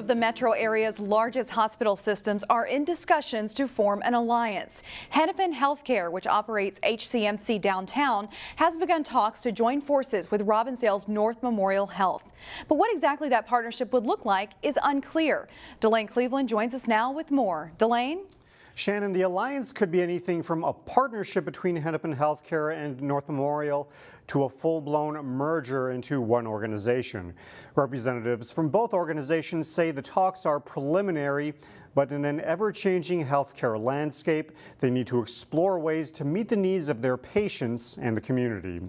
of the metro area's largest hospital systems are in discussions to form an alliance. Hennepin Healthcare, which operates HCMC downtown, has begun talks to join forces with Robbinsdale's North Memorial Health. But what exactly that partnership would look like is unclear. Delane Cleveland joins us now with more. Delane? Shannon, the alliance could be anything from a partnership between Hennepin Healthcare and North Memorial to a full-blown merger into one organization. Representatives from both organizations say the talks are preliminary, but in an ever-changing healthcare landscape, they need to explore ways to meet the needs of their patients and the community.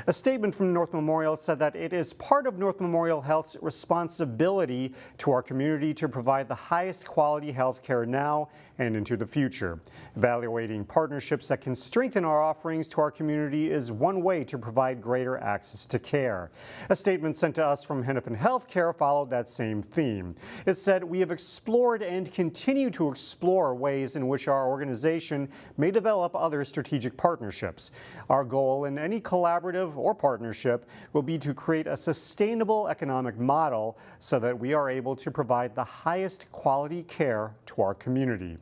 A statement from North Memorial said that it is part of North Memorial Health's responsibility to our community to provide the highest quality healthcare now and into the future. Evaluating partnerships that can strengthen our offerings to our community is one way to provide greater access to care. A statement sent to us from Hennepin Healthcare followed that same theme. It said, "We have explored and continue to explore ways in which our organization may develop other strategic partnerships. Our goal in any collaborative or partnership will be to create a sustainable economic model so that we are able to provide the highest quality care to our community."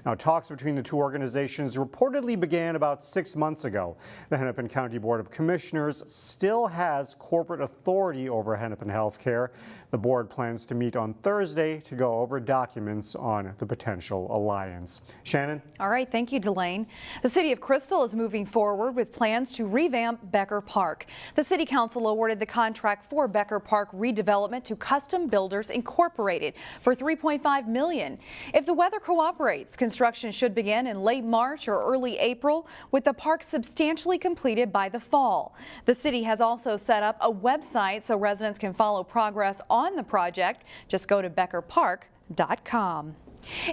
Now, talks between the two organizations reportedly began about 6 months ago. The Hennepin County Board of Commissioners still has corporate authority over Hennepin Healthcare. The board plans to meet on Thursday to go over documents on the potential alliance. Shannon? All right, thank you, Delane. The City of Crystal is moving forward with plans to revamp Becker Park. The City Council awarded the contract for Becker Park redevelopment to Custom Builders Incorporated for $3.5 million. If the weather cooperates, construction should begin in late March or early April, with the park substantially completed by the fall. The city has also set up a website so residents can follow progress on the project. Just go to beckerpark.com.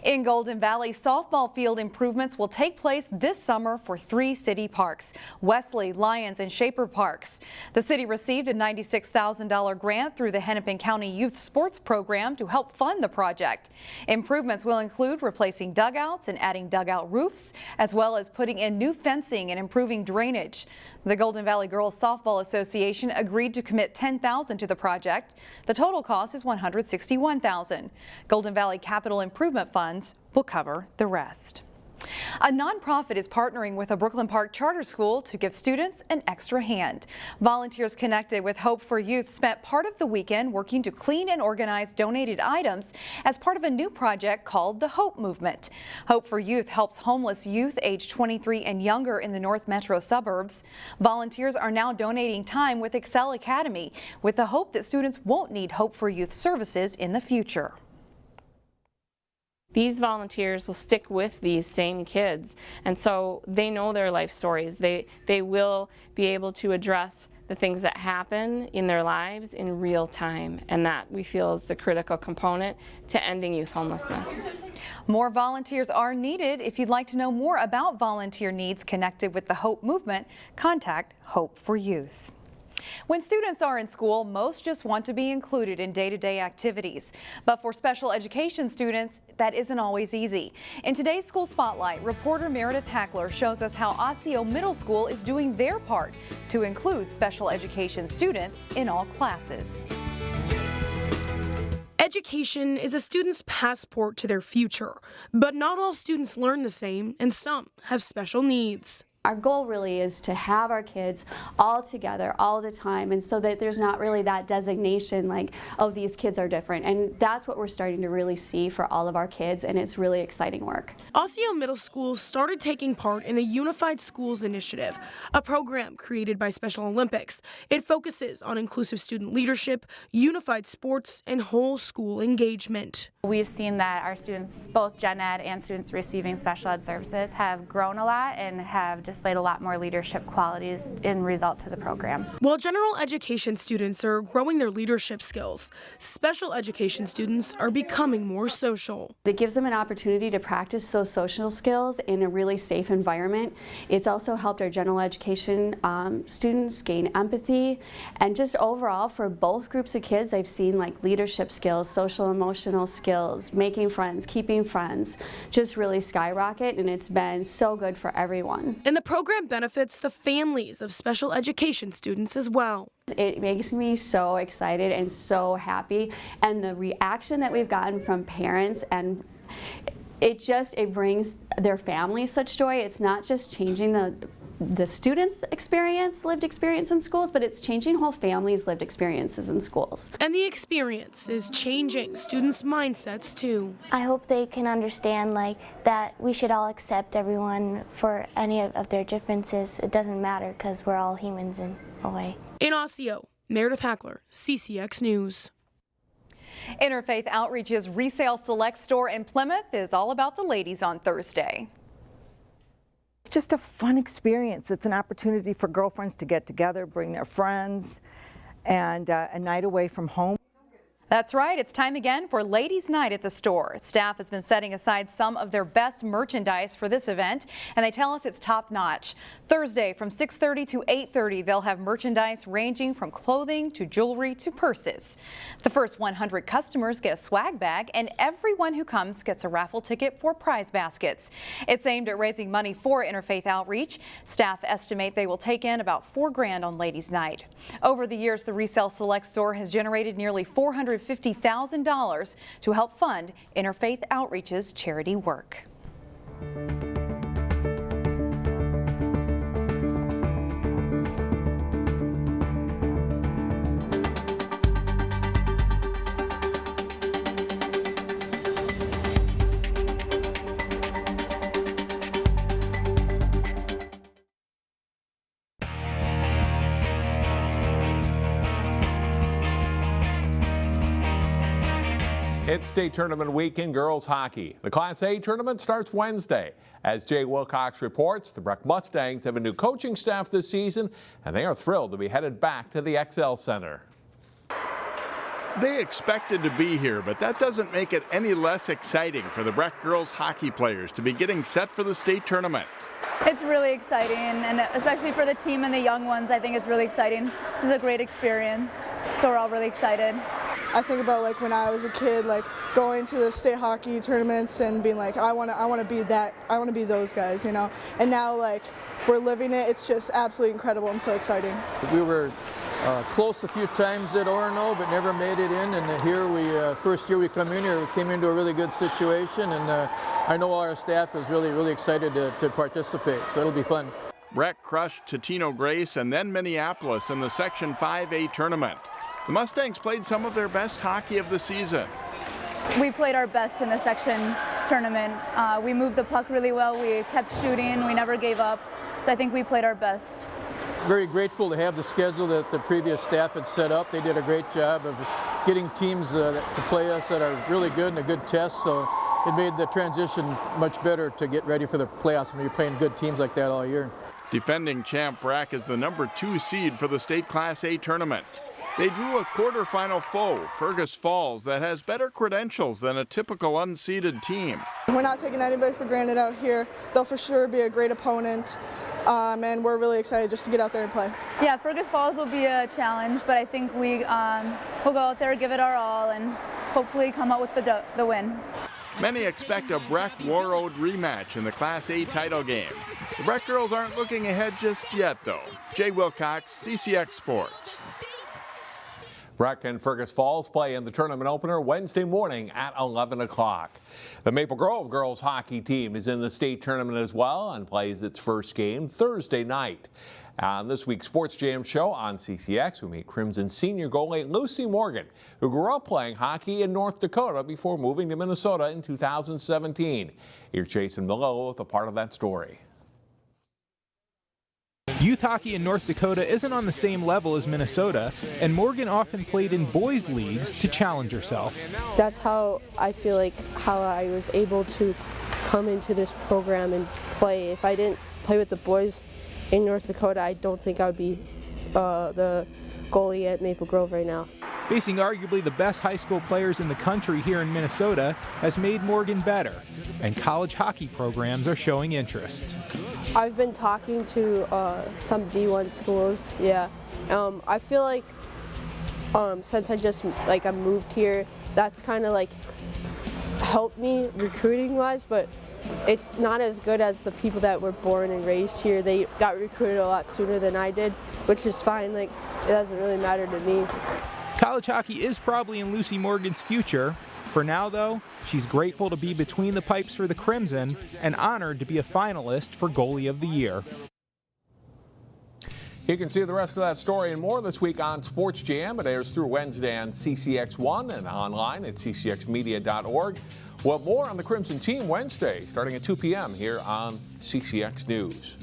In Golden Valley, softball field improvements will take place this summer for 3 city parks: Wesley, Lyons, and Shaper Parks. The city received a $96,000 grant through the Hennepin County Youth Sports Program to help fund the project. Improvements will include replacing dugouts and adding dugout roofs, as well as putting in new fencing and improving drainage. The Golden Valley Girls Softball Association agreed to commit $10,000 to the project. The total cost is $161,000. Golden Valley Capital Improvement Funds will cover the rest. A nonprofit is partnering with a Brooklyn Park charter school to give students an extra hand. Volunteers connected with Hope for Youth spent part of the weekend working to clean and organize donated items as part of a new project called the Hope Movement. Hope for Youth helps homeless youth aged 23 and younger in the North Metro suburbs. Volunteers are now donating time with Excel Academy with the hope that students won't need Hope for Youth services in the future. These volunteers will stick with these same kids, and so they know their life stories. They will be able to address the things that happen in their lives in real time, and that we feel is the critical component to ending youth homelessness. More volunteers are needed. If you'd like to know more about volunteer needs connected with the Hope Movement, contact Hope for Youth. When students are in school, most just want to be included in day-to-day activities. But for special education students, that isn't always easy. In today's School Spotlight, reporter Meredith Hackler shows us how Osseo Middle School is doing their part to include special education students in all classes. Education is a student's passport to their future, but not all students learn the same, and some have special needs. Our goal really is to have our kids all together all the time, and so that there's not really that designation like, oh, these kids are different. And that's what we're starting to really see for all of our kids, and it's really exciting work. Osseo Middle School started taking part in the Unified Schools Initiative, a program created by Special Olympics. It focuses on inclusive student leadership, unified sports, and whole school engagement. We've seen that our students, both gen ed and students receiving special ed services, have grown a lot and have displayed a lot more leadership qualities in result to the program. While general education students are growing their leadership skills, special education students are becoming more social. It gives them an opportunity to practice those social skills in a really safe environment. It's also helped our general education students gain empathy, and just overall for both groups of kids, I've seen like leadership skills, social emotional skills, making friends, keeping friends, just really skyrocket, and it's been so good for everyone. And the program benefits the families of special education students as well. It makes me so excited and so happy, and the reaction that we've gotten from parents, and it brings their families such joy. It's not just changing the students' lived experience in schools, but it's changing whole families' lived experiences in schools. And the experience is changing students' mindsets too. I hope they can understand that we should all accept everyone for any of their differences. It doesn't matter because we're all humans in a way. In Osseo, Meredith Hackler, CCX News. Interfaith Outreach's Resale Select store in Plymouth is all about the ladies on Thursday. It's just a fun experience. It's an opportunity for girlfriends to get together, bring their friends, and a night away from home. That's right. It's time again for Ladies' Night at the store. Staff has been setting aside some of their best merchandise for this event, and they tell us it's top-notch. Thursday from 6:30 to 8:30, they'll have merchandise ranging from clothing to jewelry to purses. The first 100 customers get a swag bag, and everyone who comes gets a raffle ticket for prize baskets. It's aimed at raising money for Interfaith Outreach. Staff estimate they will take in about $4 grand on Ladies' Night. Over the years, the Resale Select store has generated nearly $450,000 to help fund Interfaith Outreach's charity work. It's state tournament week in girls hockey. The Class A tournament starts Wednesday. As Jay Wilcox reports, the Breck Mustangs have a new coaching staff this season, and they are thrilled to be headed back to the XL Center. They expected to be here, but that doesn't make it any less exciting for the Breck girls hockey players to be getting set for the state tournament. It's really exciting, and especially for the team and the young ones, I think it's really exciting. This is a great experience, so we're all really excited. I think about when I was a kid, going to the state hockey tournaments and being I want to be that, I want to be those guys, you know. And now we're living it. It's just absolutely incredible and so exciting. We were close a few times at Orono, but never made it in. And here first year we come in here, we came into a really good situation, and I know all our staff is really excited to participate. So it'll be fun. Breck crushed Totino Grace and then Minneapolis in the Section 5A tournament. The Mustangs played some of their best hockey of the season. We played our best in the section tournament. We moved the puck really well. We kept shooting. We never gave up. So I think we played our best. Very grateful to have the schedule that the previous staff had set up. They did a great job of getting teams to play us that are really good and a good test. So it made the transition much better to get ready for the playoffs when you're playing good teams like that all year. Defending champ Breck is the #2 seed for the state Class A tournament. They drew a quarterfinal foe, Fergus Falls, that has better credentials than a typical unseeded team. We're not taking anybody for granted out here. They'll for sure be a great opponent, and we're really excited just to get out there and play. Yeah, Fergus Falls will be a challenge, but I think we'll go out there, give it our all, and hopefully come out with the win. Many expect a Breck War Road rematch in the Class A title game. The Breck girls aren't looking ahead just yet, though. Jay Wilcox, CCX Sports. Breck and Fergus Falls play in the tournament opener Wednesday morning at 11 o'clock. The Maple Grove girls hockey team is in the state tournament as well and plays its first game Thursday night. On this week's Sports Jam show on CCX, we meet Crimson senior goalie Lucy Morgan, who grew up playing hockey in North Dakota before moving to Minnesota in 2017. Here's Jason Miller with a part of that story. Youth hockey in North Dakota isn't on the same level as Minnesota, and Morgan often played in boys' leagues to challenge herself. That's how I feel how I was able to come into this program and play. If I didn't play with the boys in North Dakota, I don't think I would be the goalie at Maple Grove right now. Facing arguably the best high school players in the country here in Minnesota has made Morgan better, and college hockey programs are showing interest. I've been talking to some D1 schools, yeah. I feel since I moved here, that's kind of helped me recruiting-wise, but it's not as good as the people that were born and raised here. They got recruited a lot sooner than I did, which is fine. Like, it doesn't really matter to me. College hockey is probably in Lucy Morgan's future. For now, though, she's grateful to be between the pipes for the Crimson and honored to be a finalist for Goalie of the Year. You can see the rest of that story and more this week on Sports Jam. It airs through Wednesday on CCX1 and online at ccxmedia.org. We'll have more on the Crimson team Wednesday, starting at 2 p.m. here on CCX News.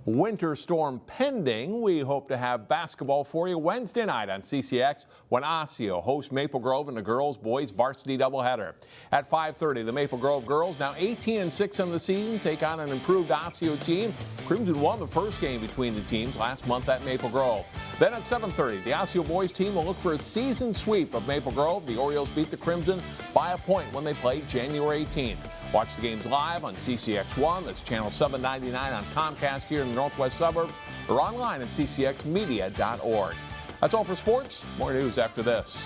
Winter storm pending. We hope to have basketball for you Wednesday night on CCX when Osseo hosts Maple Grove in the girls-boys varsity doubleheader. At 5:30, the Maple Grove girls, now 18-6 in the season, take on an improved Osseo team. Crimson won the first game between the teams last month at Maple Grove. Then at 7:30, the Osseo boys team will look for a season sweep of Maple Grove. The Orioles beat the Crimson by a point when they played January 18th. Watch the games live on CCX1, that's channel 799 on Comcast here in the Northwest Suburbs, or online at ccxmedia.org. That's all for sports. More news after this.